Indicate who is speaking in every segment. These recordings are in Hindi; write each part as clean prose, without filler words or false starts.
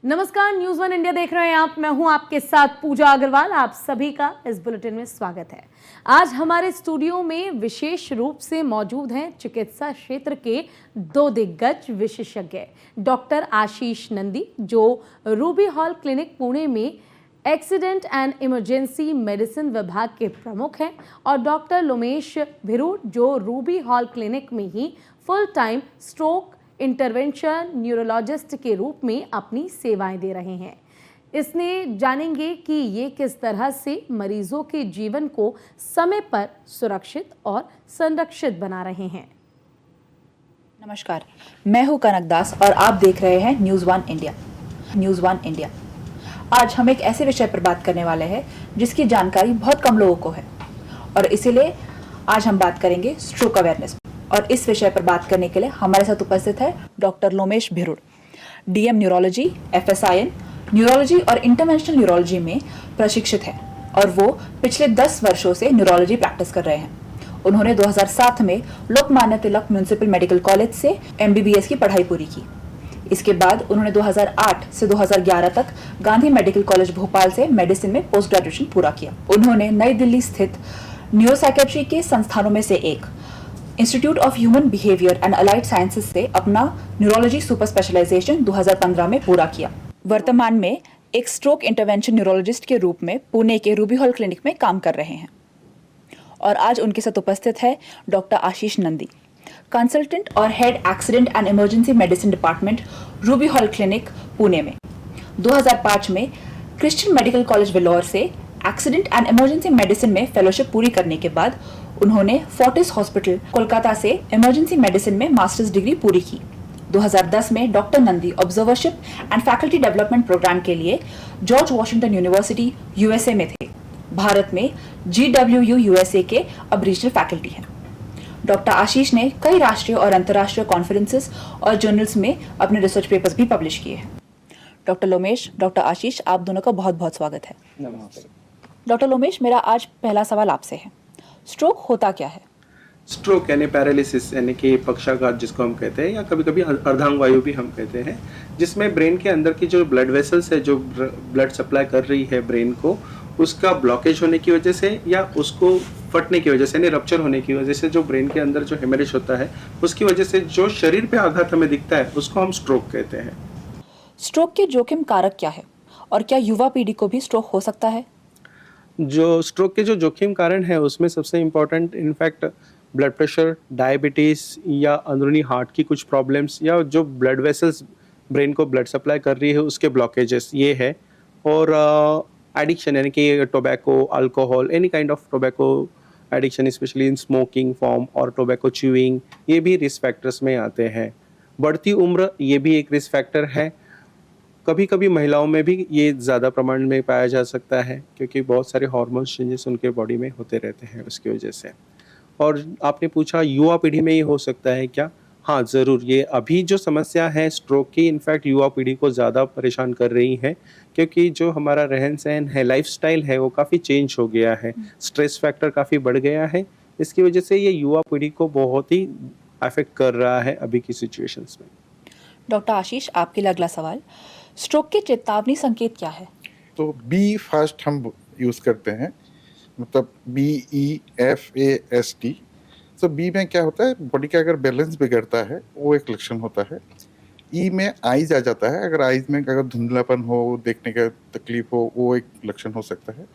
Speaker 1: नमस्कार, न्यूज़ वन इंडिया देख रहे हैं आप। मैं हूं आपके साथ पूजा अग्रवाल। आप सभी का इस बुलेटिन में स्वागत है। आज हमारे स्टूडियो में विशेष रूप से मौजूद हैं चिकित्सा क्षेत्र के दो दिग्गज विशेषज्ञ, डॉक्टर आशीष नंदी जो रूबी हॉल क्लिनिक पुणे में एक्सीडेंट एंड इमरजेंसी मेडिसिन विभाग के प्रमुख हैं, और डॉक्टर लोमेश भिरूड जो रूबी हॉल क्लिनिक में ही full time stroke intervention neurologist के रूप में अपनी सेवाएं दे रहे हैं। इसने जानेंगे कि ये किस तरह से मरीजों के जीवन को समय पर सुरक्षित और संरक्षित बना रहे हैं।
Speaker 2: नमस्कार, मैं हूं कनक दास और आप देख रहे हैं news one India. News one India आज हम एक ऐसे विषय पर बात करने वाले हैं जिसकी जानकारी बहुत कम लोगों को है, और इसीलिए आज हम बात करेंगे स्ट्रोक अवेयरनेस। और इस विषय पर बात करने के लिए हमारे साथ उपस्थित है doctor Lomesh Bhirud, DM neurology, FSIN neurology और इंटरवेंशनल न्यूरोलॉजी में प्रशिक्षित है, और वो पिछले 10 वर्षों से न्यूरोलॉजी प्रैक्टिस कर रहे हैं। उन्होंने 2007 में Lokmanya Tilak municipal medical college से एमबीबीएस की पढ़ाई पूरी की। इसके बाद उन्होंने 2008 से 2011 तक गांधी मेडिकल कॉलेज भोपाल से मेडिसिन में पोस्ट ग्रेजुएशन पूरा किया। उन्होंने नई दिल्ली स्थित न्यूरोसाइकेट्री के संस्थानों में से एक institute of human behaviour and allied sciences से अपना न्यूरोलॉजी सुपर स्पेशलाइजेशन 2015 में पूरा किया। वर्तमान में एक स्ट्रोक इंटरवेंशन न्यूरोलॉजिस्ट के रूप में पुणे के रूबी हॉल क्लिनिक में काम कर रहे हैं। और आज उनके साथ उपस्थित है डॉक्टर आशीष नंदी, कंसल्टेंट और head accident and emergency medicine department Ruby Hall Clinic Pune में। 2005 में क्रिश्चियन मेडिकल कॉलेज वेलोर से एक्सीडेंट एंड इमरजेंसी मेडिसिन में फेलोशिप पूरी करने के बाद उन्होंने फोर्टिस हॉस्पिटल कोलकाता से इमरजेंसी मेडिसिन में मास्टर्स डिग्री पूरी की। 2010 में doctor Nandi observership and faculty development programme के लिए जॉर्ज वॉशिंगटन यूनिवर्सिटी यूएसए में थे। भारत में GWU यूएसए के अब रीजनल फैकल्टी हैं। डॉक्टर आशीष ने कई राष्ट्रीय और अंतर्राष्ट्रीय कॉन्फ्रेंसेस और जर्नल्स में अपने रिसर्च पेपर्स भी पब्लिश किए हैं। डॉक्टर लोमेश, डॉक्टर आशीष, आप दोनों का बहुत बहुत स्वागत है। डॉक्टर लोमेश, मेरा आज पहला सवाल आपसे है, स्ट्रोक होता क्या है?
Speaker 3: स्ट्रोक यानी पैरालिसिस यानी कि पक्षाघात जिसको हम कहते हैं, या कभी कभी अर्धांग वायु भी हम कहते हैं, जिसमें ब्रेन के अंदर की जो ब्लड वेसल्स है जो ब्लड सप्लाई कर रही है ब्रेन को, उसका ब्लॉकेज होने की वजह से या उसको फटने की वजह से यानी रप्चर होने की वजह से जो ब्रेन के अंदर जो हेमरेज होता है उसकी वजह से जो शरीर पे आघात हमें दिखता है उसको हम स्ट्रोक कहते हैं।
Speaker 2: स्ट्रोक के जोखिम कारक क्या है, और क्या युवा पीढ़ी को भी स्ट्रोक हो सकता है?
Speaker 3: जो स्ट्रोक के जो जोखिम कारण है उसमें सबसे important in fact blood pressure, diabetes या अंदरूनी हार्ट की कुछ प्रॉब्लम्स, या जो ब्लड वेसल्स ब्रेन को ब्लड सप्लाई कर रही है उसके ब्लॉकेजेस ये है। और एडिक्शन यानी कि tobacco, alcohol, any kind of tobacco addiction specially in smoking form और टोबैको च्यूइंग, ये भी रिस्क फैक्टर्स में आते हैं। बढ़ती उम्र ये भी एक रिस्क फैक्टर है। कभी कभी महिलाओं में भी ये ज़्यादा प्रमाण में पाया जा सकता है क्योंकि बहुत सारे हार्मोन्स चेंजेस उनके बॉडी में होते रहते हैं उसकी वजह से। और आपने पूछा युवा पीढ़ी में ये हो सकता है क्या? हाँ ज़रूर, ये अभी जो समस्या है स्ट्रोक की इनफैक्ट युवा पीढ़ी को ज़्यादा परेशान कर रही है क्योंकि जो हमारा रहन सहन है, लाइफस्टाइल है, वो काफ़ी चेंज हो गया है, स्ट्रेस फैक्टर काफ़ी बढ़ गया है। इसकी वजह से ये युवा पीढ़ी को बहुत ही अफेक्ट कर रहा है अभी की सिचुएशंस में।
Speaker 2: डॉक्टर आशीष, आपके लिए अगला सवाल, स्ट्रोक के चेतावनी संकेत क्या है?
Speaker 4: तो बी फास्ट हम यूज़ करते हैं, मतलब BEFAST। तो बी में क्या होता है, बॉडी का अगर बैलेंस बिगड़ता है वो एक लक्षण होता है। ई में आइज आ जाता है, अगर आइज में अगर धुंधलापन हो, देखने का तकलीफ हो, वो एक लक्षण हो सकता है।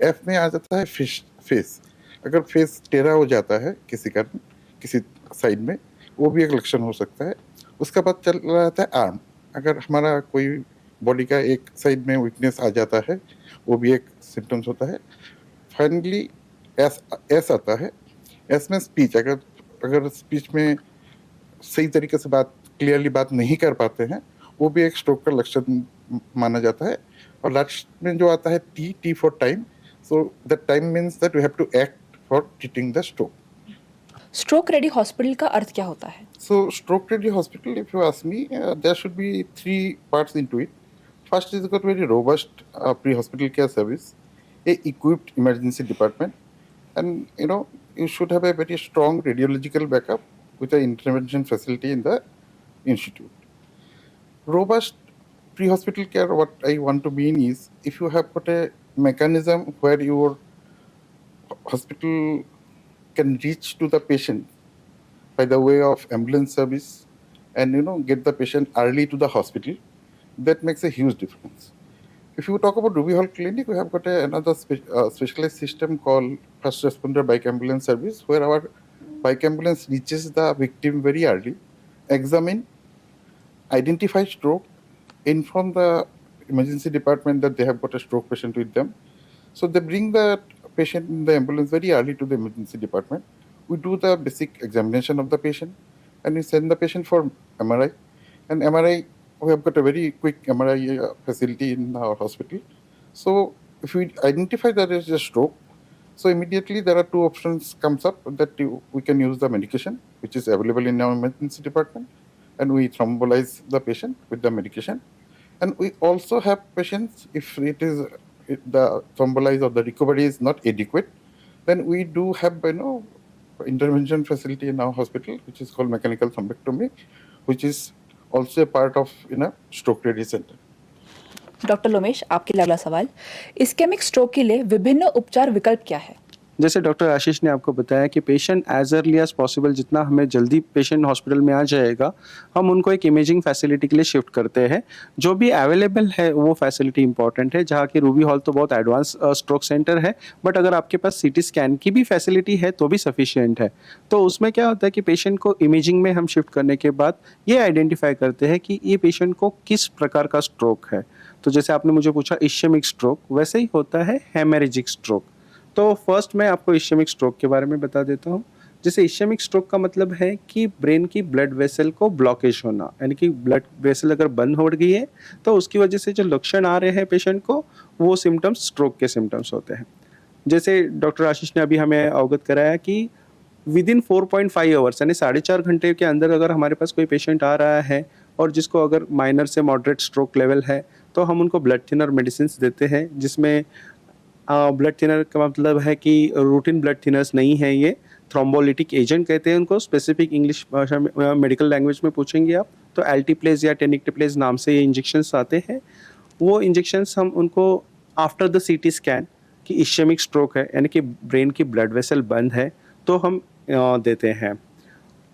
Speaker 4: एफ में आ जाता है फेस, अगर फेस टेढ़ा हो जाता है किसी कारण किसी साइड में, वो भी एक लक्षण हो सकता है। उसका बाद चल रहा है आर्म, अगर हमारा कोई बॉडी का एक साइड में वीकनेस आ जाता है, वो भी एक सिम्टम्स होता है। फाइनली एस आता है। एस में स्पीच, अगर स्पीच में सही तरीके से क्लियरली बात नहीं कर पाते हैं, वो भी एक स्ट्रोक का लक्षण माना जाता है। और लास्ट में जो आता है T for time, so the time means that we have to act for treating the stroke.
Speaker 2: Stroke ready hospital का अर्थ क्या होता है?
Speaker 4: So stroke ready hospital, if you ask me, there should be 3 parts into it. First is got very robust pre-hospital care service, a equipped emergency department, and you should have a very strong radiological backup with an intervention facility in the institute. Robust pre-hospital care, what I want to mean is, if you have got a mechanism where your hospital can reach to the patient by the way of ambulance service and get the patient early to the hospital, that makes a huge difference. If you talk about Ruby Hall Clinic, we have got another specialized system called First Responder Bike Ambulance Service, where our bike ambulance reaches the victim very early, examine, identify stroke, inform the emergency department that they have got a stroke patient with them. So they bring the patient in the ambulance very early to the emergency department. We do the basic examination of the patient and we send the patient for MRI. And MRI, we have got a very quick MRI facility in our hospital. So if we identify that there is a stroke, so immediately there are two options comes up that we can use the medication, which is available in our emergency department, and we thrombolize the patient with the medication. And we also have patients, if the thrombolize or the recovery is not adequate, then we do have intervention facility in our hospital, which is called mechanical thrombectomy, which is also a part of stroke ready center.
Speaker 2: Doctor Lomesh, आपके लिए अगला सवाल, इस्केमिक स्ट्रोक के लिए विभिन्न उपचार विकल्प क्या है?
Speaker 3: जैसे डॉक्टर आशीष ने आपको बताया कि patient as early as possible, जितना हमें जल्दी पेशेंट हॉस्पिटल में आ जाएगा, हम उनको एक इमेजिंग फैसिलिटी के लिए शिफ्ट करते हैं। जो भी अवेलेबल है वो फैसिलिटी इंपॉर्टेंट है, जहाँ की रूबी हॉल तो बहुत एडवांस स्ट्रोक सेंटर है, बट अगर आपके पास सीटी स्कैन की भी फैसिलिटी है तो भी सफिशिएंट है। तो उसमें क्या होता है कि पेशेंट को इमेजिंग में हम शिफ्ट करने के बाद ये आइडेंटिफाई करते हैं कि ये पेशेंट को किस प्रकार का स्ट्रोक है। तो जैसे आपने मुझे पूछा इश्केमिक स्ट्रोक, वैसे ही होता है हेमरेजिक स्ट्रोक। तो फर्स्ट मैं आपको इश्केमिक स्ट्रोक के बारे में बता देता हूँ। जैसे इश्केमिक स्ट्रोक का मतलब है कि ब्रेन की ब्लड वेसल को ब्लॉकेज होना, यानी कि ब्लड वेसल अगर बंद हो गई है तो उसकी वजह से जो लक्षण आ रहे हैं पेशेंट को, वो सिम्टम्स स्ट्रोक के सिम्टम्स होते हैं। जैसे डॉक्टर आशीष ने अभी हमें अवगत कराया कि विदिन 4.5 आवर्स यानी 4.5 घंटे के अंदर अगर हमारे पास कोई पेशेंट आ रहा है और जिसको अगर माइनर से मॉडरेट स्ट्रोक लेवल है, तो हम उनको ब्लड थिनर मेडिसिन देते हैं, जिसमें ब्लड थिनर का मतलब है कि रूटीन ब्लड थिनर्स नहीं है, ये थ्रोम्बोलिटिक एजेंट कहते हैं उनको, स्पेसिफिक इंग्लिश भाषा में मेडिकल लैंग्वेज में पूछेंगे आप तो एल्टीप्लेज या टेनिक्टिप्लेज नाम से ये इंजेक्शंस आते हैं। वो इंजेक्शंस हम उनको आफ्टर द सीटी स्कैन कि इश्केमिक स्ट्रोक है, यानी कि ब्रेन की ब्लड वेसल बंद है, तो हम देते हैं।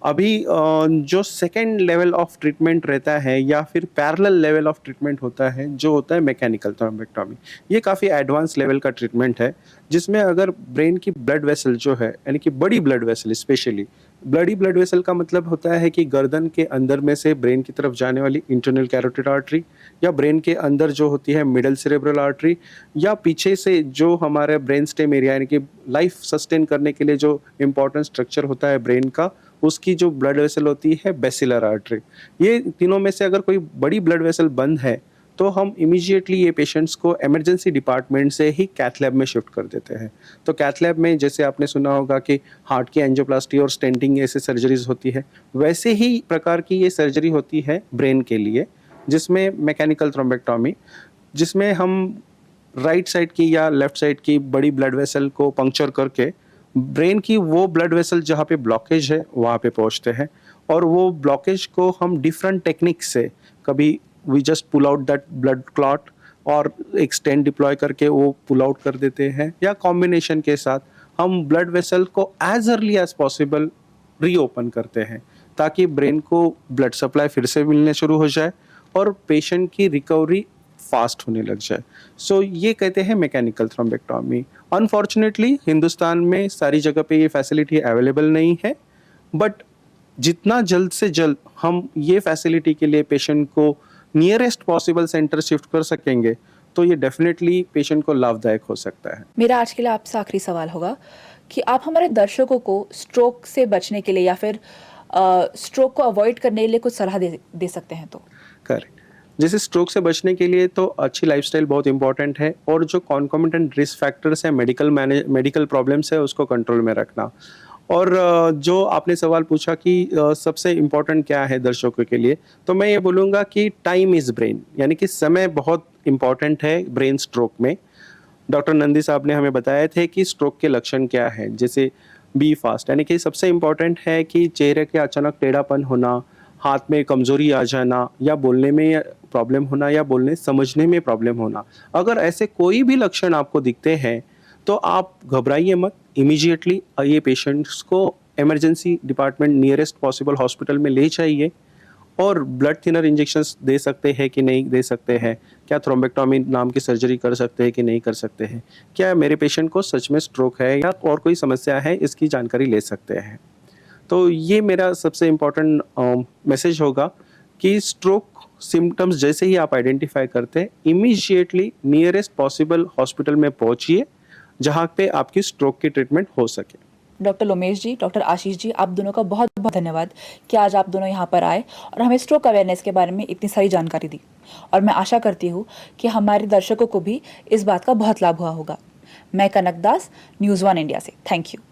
Speaker 3: अभी जो सेकेंड लेवल ऑफ ट्रीटमेंट रहता है या फिर पैरेलल लेवल ऑफ ट्रीटमेंट होता है, जो होता है मैकेनिकल थ्रोम्बेक्टोमी, ये काफ़ी एडवांस लेवल का ट्रीटमेंट है, जिसमें अगर ब्रेन की ब्लड वेसल जो है, यानी कि बड़ी ब्लड वेसल, स्पेशली बड़ी ब्लड वेसल का मतलब होता है कि गर्दन के अंदर में से ब्रेन की तरफ जाने वाली इंटरनल कैरोटिड आर्टरी, या ब्रेन के अंदर जो होती है मिडल सेरेब्रल आर्टरी, या पीछे से जो हमारे ब्रेन स्टेम एरिया, यानी कि लाइफ सस्टेन करने के लिए जो इम्पोर्टेंट स्ट्रक्चर होता है ब्रेन का, उसकी जो ब्लड वेसल होती है बेसिलर आर्टरी। ये तीनों में से अगर कोई बड़ी ब्लड वेसल बंद है तो हम इमीडिएटली ये पेशेंट्स को इमरजेंसी डिपार्टमेंट से ही कैथ लैब में शिफ्ट कर देते हैं। तो कैथ लैब में जैसे आपने सुना होगा कि हार्ट की एंजियोप्लास्टी और स्टेंटिंग ऐसे सर्जरीज होती है, वैसे ही प्रकार की ये सर्जरी होती है ब्रेन के लिए, जिसमें मैकेनिकल थ्रोम्बेक्टोमी, जिसमें हम राइट साइड की या लेफ्ट साइड की बड़ी ब्लड वेसल को पंक्चर करके ब्रेन की वो ब्लड वेसल जहाँ पे ब्लॉकेज है वहाँ पे पहुँचते हैं, और वो ब्लॉकेज को हम डिफरेंट टेक्निक से, कभी we just pull out that blood clot और एक स्टेंट डिप्लॉय करके वो पुल आउट कर देते हैं, या कॉम्बिनेशन के साथ हम ब्लड वेसल को as early as possible reopen करते हैं, ताकि ब्रेन को ब्लड सप्लाई फिर से मिलने शुरू हो जाए और पेशेंट की रिकवरी फास्ट होने लग जाए। सो ये कहते हैं मैकेनिकल थ्रोम्बेक्टोमी। अनफॉर्चुनेटली हिंदुस्तान में सारी जगह पे ये फैसिलिटी अवेलेबल नहीं है, बट जितना जल्द से जल्द हम ये फैसिलिटी के लिए पेशेंट को नियरेस्ट पॉसिबल सेंटर शिफ्ट कर सकेंगे तो ये डेफिनेटली पेशेंट को लाभदायक हो सकता है।
Speaker 2: मेरा आज के लिए आपसे आखिरी सवाल होगा कि आप हमारे दर्शकों को स्ट्रोक से बचने के लिए या फिर स्ट्रोक को अवॉइड करने के लिए कुछ सलाह दे सकते हैं तो?
Speaker 3: करेक्ट। जैसे स्ट्रोक से बचने के लिए तो अच्छी लाइफस्टाइल बहुत इंपॉर्टेंट है, और जो कॉन्कोमिटेंट रिस्क फैक्टर्स है, मेडिकल प्रॉब्लम्स है, उसको कंट्रोल में रखना। और जो आपने सवाल पूछा कि सबसे इम्पोर्टेंट क्या है दर्शकों के लिए, तो मैं ये बोलूँगा कि टाइम इज़ ब्रेन, यानी कि समय बहुत इम्पॉर्टेंट है ब्रेन स्ट्रोक में। डॉक्टर नंदी साहब ने हमें बताए थे कि स्ट्रोक के लक्षण क्या है, जैसे बी फास्ट, यानी कि सबसे इम्पॉर्टेंट है कि चेहरे के अचानक टेढ़ापन होना, हाथ में कमजोरी आ जाना या बोलने में प्रॉब्लम होना या बोलने समझने में प्रॉब्लम होना, अगर ऐसे कोई भी लक्षण आपको दिखते हैं तो आप घबराइए मत, इमीडिएटली ये पेशेंट्स को emergency department nearest possible hospital में ले जाइए और ब्लड थिनर इंजेक्शंस दे सकते हैं कि नहीं दे सकते हैं, क्या थ्रोम्बेक्टोमी नाम की सर्जरी कर सकते हैं कि नहीं कर सकते हैं, क्या मेरे पेशेंट को सच में स्ट्रोक है या और कोई समस्या है, इसकी जानकारी ले सकते हैं। तो ये मेरा सबसे इम्पोर्टेंट मैसेज होगा कि स्ट्रोक सिम्टम्स जैसे ही आप आइडेंटिफाई करते हैं, इमीडिएटली नियरेस्ट पॉसिबल हॉस्पिटल में पहुंचिए जहाँ पे आपकी स्ट्रोक की ट्रीटमेंट हो सके।
Speaker 2: डॉक्टर लोमेश जी, डॉक्टर आशीष जी, आप दोनों का बहुत बहुत धन्यवाद कि आज आप दोनों यहाँ पर आए और हमें स्ट्रोक अवेयरनेस के बारे में इतनी सारी जानकारी दी। और मैं आशा करती हूँ कि हमारे दर्शकों को भी इस बात का बहुत लाभ हुआ होगा। मैं कनक दास, न्यूज़ 1 इंडिया से। Thank you.